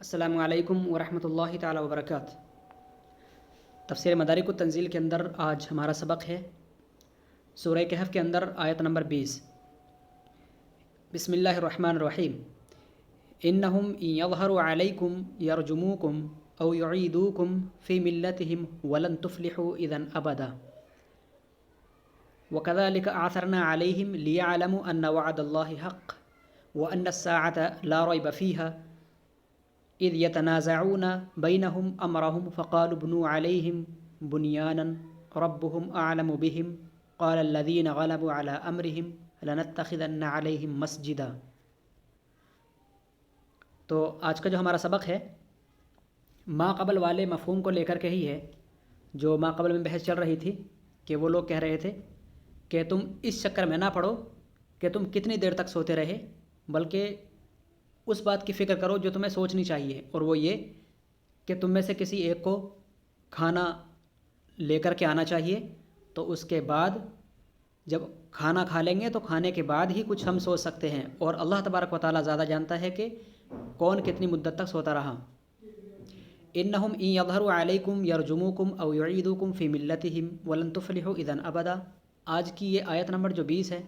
السلام علیکم ورحمۃ اللہ تعالی وبرکاتہ۔ تفسیر مدارک التنزیل کے اندر آج ہمارا سبق ہے سورہ کہف کے اندر آیت نمبر 20۔ بسم اللہ الرحمن الرحیم۔ انہم ان یظہروا علیکم یرجموکم او یعیدوکم فی ملتہم ولن تفلحوا اذا ابدا وکذلک اعثرنا علیہم لیعلموا ان وعد اللہ حق وان الساعة لا ریب فیہا اذ یتنازعون بینہم امرہم فقالوا ابنوا علیہم بنیانا ربہم اعلم بہم قال الذین غلبوا علی امرہم لنتخذن علیہم مسجدا۔ تو آج کا جو ہمارا سبق ہے ما قبل والے مفہوم کو لے کر کے ہی ہے، جو ما قبل میں بحث چل رہی تھی کہ وہ لوگ کہہ رہے تھے کہ تم اس چکر میں نہ پڑو کہ تم کتنی دیر تک سوتے رہے، بلکہ اس بات کی فکر کرو جو تمہیں سوچنی چاہیے، اور وہ یہ کہ تم میں سے کسی ایک کو کھانا لے کر کے آنا چاہیے، تو اس کے بعد جب کھانا کھا لیں گے تو کھانے کے بعد ہی کچھ ہم سوچ سکتے ہیں، اور اللہ تبارک و تعالیٰ زیادہ جانتا ہے کہ کون کتنی مدت تک سوتا رہا۔ انہم ان یظہروا علیکم یرجموکم او یعیدوکم فی ملتہم ولن تفلحوا اذا ابدا۔ آج کی یہ آیت نمبر جو 20 ہے،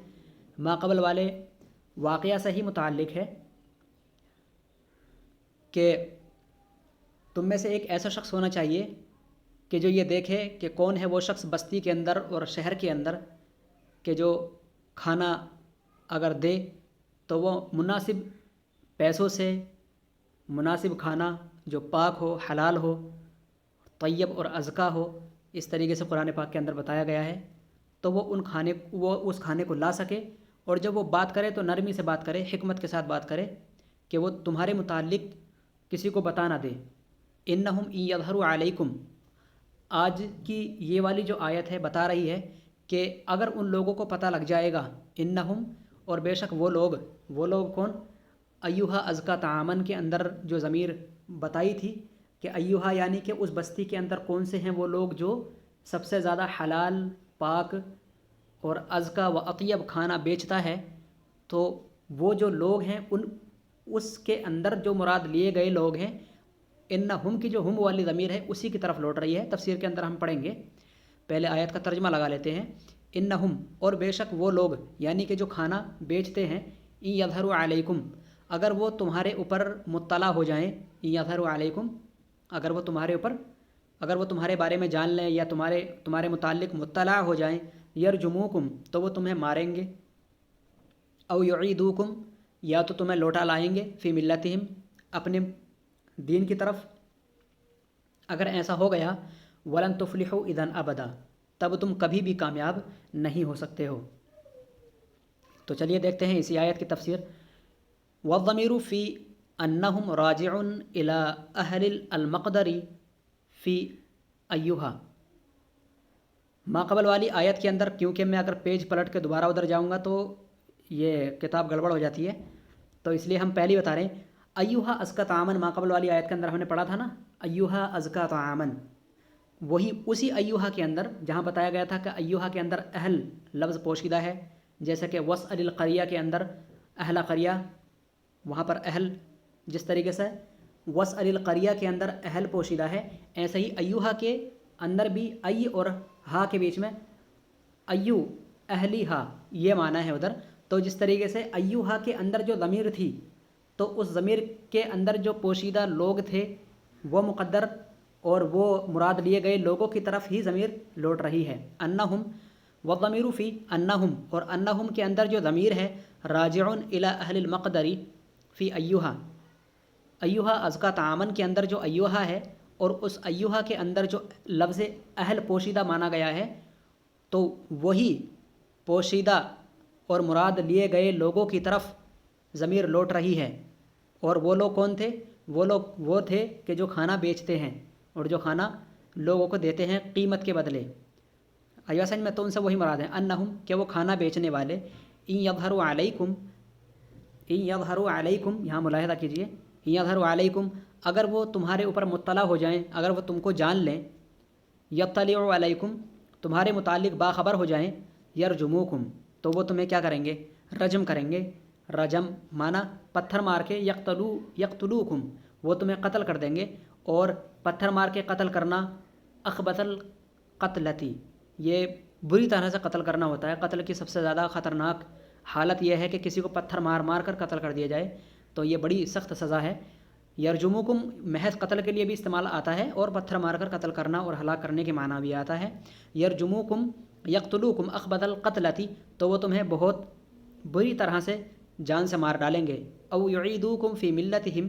ما قبل والے واقعہ سے ہی متعلق ہے کہ تم میں سے ایک ایسا شخص ہونا چاہیے کہ جو یہ دیکھے کہ کون ہے وہ شخص بستی کے اندر اور شہر کے اندر کہ جو کھانا اگر دے تو وہ مناسب پیسوں سے مناسب کھانا جو پاک ہو، حلال ہو، طیب اور ازکیٰ ہو، اس طریقے سے قرآن پاک کے اندر بتایا گیا ہے، تو وہ اس کھانے کو لا سکے، اور جب وہ بات کرے تو نرمی سے بات کرے، حکمت کے ساتھ بات کرے کہ وہ تمہارے متعلق کسی کو بتا نہ دے۔ انہم ان یظہروا علیکم، آج کی یہ والی جو آیت ہے بتا رہی ہے کہ اگر ان لوگوں کو پتہ لگ جائے گا، انہم اور بے شک وہ لوگ کون؟ ایھا ازکیٰ طعامن کے اندر جو ضمیر بتائی تھی کہ ایھا یعنی کہ اس بستی کے اندر کون سے ہیں وہ لوگ جو سب سے زیادہ حلال، پاک اور ازکیٰ و اطیب کھانا بیچتا ہے، تو وہ جو لوگ ہیں اس کے اندر جو مراد لیے گئے لوگ ہیں، انہم کی جو ہم والی ضمیر ہے اسی کی طرف لوٹ رہی ہے۔ تفسیر کے اندر ہم پڑھیں گے، پہلے آیت کا ترجمہ لگا لیتے ہیں۔ انہم اور بے شک وہ لوگ یعنی کہ جو کھانا بیچتے ہیں، ان یظہروا علیکم اگر وہ تمہارے اوپر مطلع ہو جائیں، ان یظہروا علیکم اگر وہ تمہارے بارے میں جان لیں یا تمہارے متعلق مطلع ہو جائیں، یرجموکم تو وہ تمہیں ماریں گے، او یعیدوکم یا تو تمہیں لوٹا لائیں گے، فی ملتہم اپنے دین کی طرف۔ اگر ایسا ہو گیا، ولن تفلحوا اذا ابدا تب تم کبھی بھی کامیاب نہیں ہو سکتے ہو۔ تو چلیے دیکھتے ہیں اسی آیت کی تفسیر۔ والضمیر فی انہم راجع الی اہل المقدر فی ایھا۔ ما قبل والی آیت کے اندر کیونکہ میں اگر پیج پلٹ کے دوبارہ ادھر جاؤں گا تو یہ کتاب گڑبڑ ہو جاتی ہے، تو اس لیے ہم پہلے بتا رہے ہیں ایھا ازکیٰ طعامن۔ ما قبل والی آیت کے اندر ہم نے پڑھا تھا نا، ایھا ازکیٰ طعامن، وہی اسی ایھا کے اندر جہاں بتایا گیا تھا کہ ایھا کے اندر اہل لفظ پوشیدہ ہے، جیسے کہ واسأل القریہ کے اندر اہل قریہ، وہاں پر اہل جس طریقے سے واسأل القریہ کے اندر اہل پوشیدہ ہے، ایسے ہی ایھا کے اندر بھی ای اور ہا کے بیچ میں ایو اہلی ہا یہ معنی ہے ادھر۔ تو جس طریقے سے ایھا کے اندر جو ضمیر تھی تو اس ضمیر کے اندر جو پوشیدہ لوگ تھے وہ مقدر اور وہ مراد لیے گئے لوگوں کی طرف ہی ضمیر لوٹ رہی ہے۔ انہم والضمیر فی انہم، اور انہم کے اندر جو ضمیر ہے راجع الی اہل المقدر فی ایھا، ایھا ازکیٰ طعامن کے اندر جو ایھا ہے اور اس ایھا کے اندر جو لفظ اہل پوشیدہ مانا گیا ہے، تو وہی پوشیدہ اور مراد لیے گئے لوگوں کی طرف ضمیر لوٹ رہی ہے۔ اور وہ لوگ کون تھے؟ وہ تھے کہ جو کھانا بیچتے ہیں اور جو کھانا لوگوں کو دیتے ہیں قیمت کے بدلے۔ ایسن میں تو ان سے وہی مراد ہے، انہم کہ وہ کھانا بیچنے والے، ان یظہروا علیکم، ان یظہروا علیکم یہاں ملاحظہ کیجئے، ان یظہروا علیکم اگر وہ تمہارے اوپر مطلع ہو جائیں، اگر وہ تم کو جان لیں، یطلعوا علیکم تمہارے متعلق باخبر ہو جائیں، یرجموکم تو وہ تمہیں کیا کریں گے؟ رجم کریں گے، رجم مانا پتھر مار کے، یقتلوکم وہ تمہیں قتل کر دیں گے، اور پتھر مار کے قتل کرنا اخبث القتلتی یہ بری طرح سے قتل کرنا ہوتا ہے۔ قتل کی سب سے زیادہ خطرناک حالت یہ ہے کہ کسی کو پتھر مار مار کر قتل کر دیا جائے، تو یہ بڑی سخت سزا ہے۔ یرجموکم محض قتل کے لیے بھی استعمال آتا ہے، اور پتھر مار کر قتل کرنا اور ہلاک کرنے کے معنی بھی آتا ہے۔ یرجموکم یقتلوکم اخبث القتلتی تو وہ تمہیں بہت بری طرح سے جان سے مار ڈالیں گے۔ او یعیدوکم فی ملتہم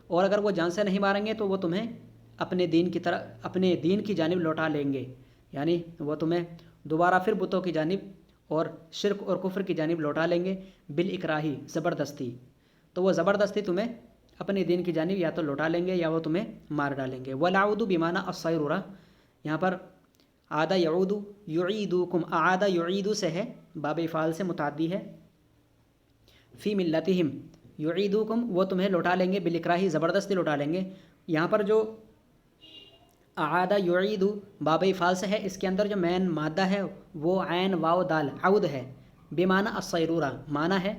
اور اگر وہ جان سے نہیں ماریں گے تو وہ تمہیں اپنے دین کی جانب لوٹا لیں گے، یعنی وہ تمہیں دوبارہ پھر بتوں کی جانب اور شرک اور کفر کی جانب لوٹا لیں گے، بالاکراہی زبردستی۔ تو وہ زبردستی تمہیں اپنے دین کی جانب یا تو لوٹا لیں گے یا وہ تمہیں مار ڈالیں گے۔ والعود بمعنی الصیرورہ، یہاں پر عاد یعود یعیدوکم، اعاد یعید سے ہے، باب افعال سے متعدی ہے۔ فی ملتہم یعیدوکم وہ تمہیں لوٹا لیں گے، بالاکراہی زبردستی لوٹا لیں گے۔ یہاں پر جو اعاد یعید باب افعال سے ہے، اس کے اندر جو مین مادہ ہے وہ عین واو دال عود ہے، بمعنی الصیرورہ معنی ہے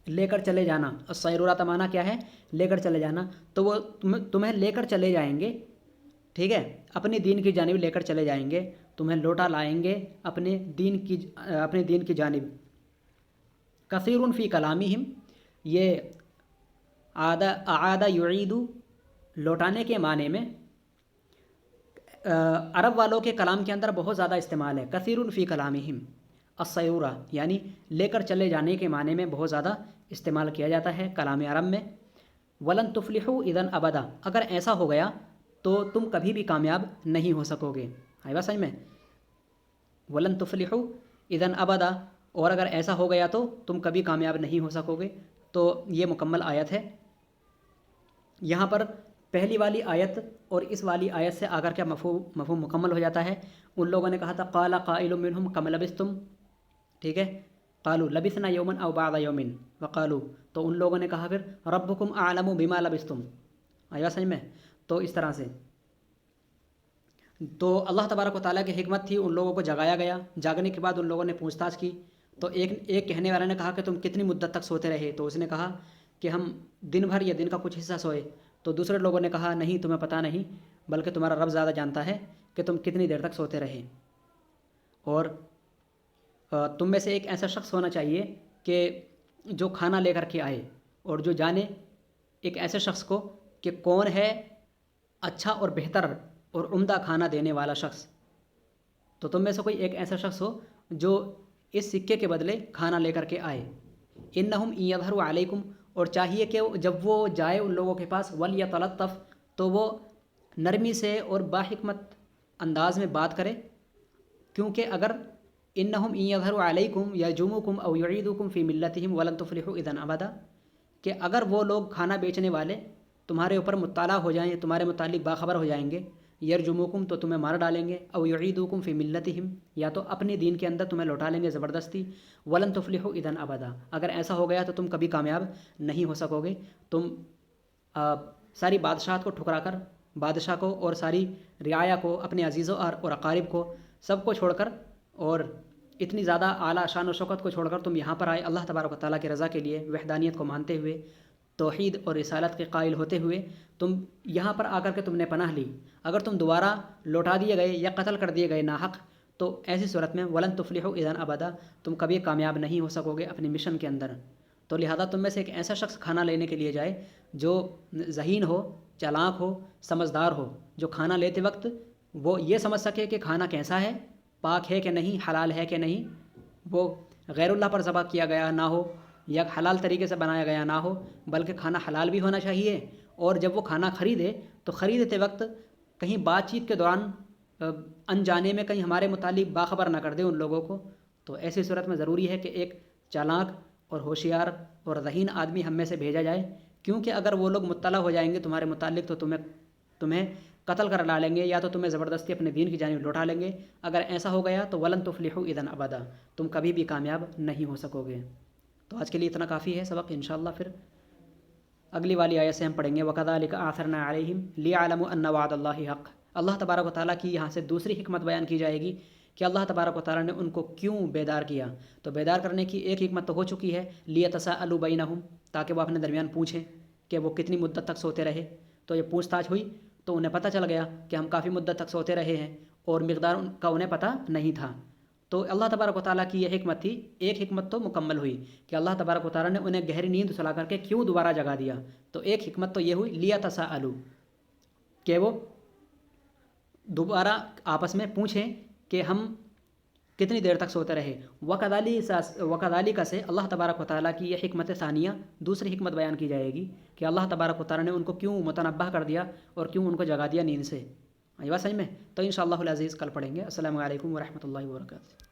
لے کر چلے جانا۔ الصیرورہ کا معنی کیا ہے؟ لے کر چلے جانا۔ تو وہ تمہیں لے کر چلے جائیں گے، ٹھیک ہے، اپنے دین کی جانب لے کر چلے جائیں گے، تمہیں لوٹا لائیں گے اپنے دین کی جانب۔ کثیر فی کلامہم یہ اعاد یعید لوٹانے کے معنی میں عرب والوں کے کلام کے اندر بہت زیادہ استعمال ہے۔ کثیر فی کلامہم الصیرورہ یعنی لے کر چلے جانے کے معنی میں بہت زیادہ استعمال کیا جاتا ہے کلام عرب میں۔ ولن تفلحوا اذا ابدا اگر ایسا ہو گیا تو تم کبھی بھی کامیاب نہیں ہو سکو گے۔ آئی بات سمجھ میں؟ ولن تفلحوا اذا ابدا اور اگر ایسا ہو گیا تو تم کبھی کامیاب نہیں ہو سکو گے۔ تو یہ مکمل آیت ہے۔ یہاں پر پہلی والی آیت اور اس والی آیت سے آ کر کیا مفہوم مکمل ہو جاتا ہے؟ ان لوگوں نے کہا تھا قال قائل منہم کم لبثتم، ٹھیک ہے، قالوا لبثنا یوما او بعض یوم وقالوا تو ان لوگوں نے کہا پھر ربکم اعلم بما لبثتم، آیا سمجھ میں؟ تو اس طرح سے تو اللہ تبارک و تعالیٰ کی حکمت تھی، ان لوگوں کو جگایا گیا، جاگنے کے بعد ان لوگوں نے پوچھ تاچھ کی، تو ایک کہنے والے نے کہا کہ تم کتنی مدت تک سوتے رہے؟ تو اس نے کہا کہ ہم دن بھر یا دن کا کچھ حصہ سوئے۔ تو دوسرے لوگوں نے کہا نہیں، تمہیں پتہ نہیں، بلکہ تمہارا رب زیادہ جانتا ہے کہ تم کتنی دیر تک سوتے رہے۔ اور تم میں سے ایک ایسا شخص ہونا چاہیے کہ جو کھانا لے کر کے آئے اور جو جانے ایک ایسے شخص کو کہ کون ہے اچھا اور بہتر اور عمدہ کھانا دینے والا شخص۔ تو تم میں سے کوئی ایک ایسا شخص ہو جو اس سکے کے بدلے کھانا لے کر کے آئے۔ انہم ان یظہروا علیکم اور چاہیے کہ جب وہ جائے ان لوگوں کے پاس ولیتلطف تو وہ نرمی سے اور باحکمت انداز میں بات کرے، کیونکہ اگر انہم ان یظہروا علیکم یرجموکم او یعیدوکم فی ملتہم ولن تفلحوا اذا ابدا کہ اگر وہ لوگ کھانا بیچنے والے تمہارے اوپر مطلع ہو جائیں، تمہارے متعلق باخبر ہو جائیں گے، یرجموکم تو تمہیں مار ڈالیں گے، او یعیدوکم فی ملتہم یا تو اپنے دین کے اندر تمہیں لوٹا لیں گے زبردستی، ولن تفلحوا اذا ابدا اگر ایسا ہو گیا تو تم کبھی کامیاب نہیں ہو سکو گے۔ تم ساری بادشاہت کو ٹھکرا کر، بادشاہ کو اور ساری رعایا کو، اپنے عزیزوں اور اقارب کو، سب کو چھوڑ کر اور اتنی زیادہ اعلیٰ شان و شوکت کو چھوڑ کر تم یہاں پر آئے اللہ تبارک و تعالیٰ کی رضا کے لیے، وحدانیت کو مانتے ہوئے، توحید اور رسالت کے قائل ہوتے ہوئے تم یہاں پر آ کر کے تم نے پناہ لی۔ اگر تم دوبارہ لوٹا دیے گئے یا قتل کر دیے گئے ناحق تو ایسی صورت میں ولن تفلحوا اذا ابدا تم کبھی کامیاب نہیں ہو سکو گے اپنی مشن کے اندر۔ تو لہذا تم میں سے ایک ایسا شخص کھانا لینے کے لیے جائے جو ذہین ہو، چالاک ہو، سمجھدار ہو، جو کھانا لیتے وقت وہ یہ سمجھ سکے کہ کھانا کیسا ہے، پاک ہے کہ نہیں، حلال ہے کہ نہیں، وہ غیر اللہ پر ذبح کیا گیا نہ ہو یا حلال طریقے سے بنایا گیا نہ ہو، بلکہ کھانا حلال بھی ہونا چاہیے۔ اور جب وہ کھانا خریدے تو خریدتے وقت کہیں بات چیت کے دوران انجانے میں کہیں ہمارے متعلق باخبر نہ کر دے ان لوگوں کو۔ تو ایسی صورت میں ضروری ہے کہ ایک چالاک اور ہوشیار اور ذہین آدمی ہم میں سے بھیجا جائے، کیونکہ اگر وہ لوگ مطلع ہو جائیں گے تمہارے متعلق تو تمہیں قتل کر ڈالیں گے یا تو تمہیں زبردستی اپنے دین کی جانب لوٹا لیں گے۔ اگر ایسا ہو گیا تو ولن تفلحوا اذا ابدا تم کبھی بھی کامیاب نہیں ہو سکو گے۔ تو آج کے لیے اتنا کافی ہے سبق، انشاءاللہ پھر اگلی والی آیت سے ہم پڑھیں گے وَكَذَلِكَ أَعْثَرْنَا عَلَيْهِمْ لِيَعْلَمُوا أَنَّ وَعْدَ اللَّهِ حَقٌّ۔ اللہ تبارک و تعالیٰ کی یہاں سے دوسری حکمت بیان کی جائے گی کہ اللہ تبارک و تعالیٰ نے ان کو کیوں بیدار کیا. تو بیدار کرنے کی ایک حکمت تو ہو چکی ہے، لیتساءلوا بینہم، تاکہ وہ اپنے درمیان پوچھیں کہ وہ کتنی مدت تک سوتے رہے. تو یہ پوچھ تاچھ ہوئی تو انہیں پتہ چل گیا کہ ہم کافی مدت تک سوتے رہے ہیں، اور مقدار ان کا انہیں پتہ نہیں تھا. تو اللہ تبارک و تعالیٰ کی یہ حکمت تھی. ایک حکمت تو مکمل ہوئی کہ اللہ تبارک و تعالیٰ نے انہیں گہری نیند سلا کر کے کیوں دوبارہ جگا دیا. تو ایک حکمت تو یہ ہوئی لیتساءلوا، کہ وہ دوبارہ آپس میں پوچھیں کہ ہم کتنی دیر تک سوتے رہے. وکذالک سے اللہ تبارک و تعالیٰ کی یہ حکمت ثانیہ، دوسری حکمت بیان کی جائے گی کہ اللہ تبارک و تعالیٰ نے ان کو کیوں متنبہ کر دیا اور کیوں ان کو جگا دیا نیند سے. آئی بات سمجھ میں؟ تو انشاءاللہ العزیز کل پڑھیں گے. السلام علیکم ورحمۃ اللہ وبرکاتہ.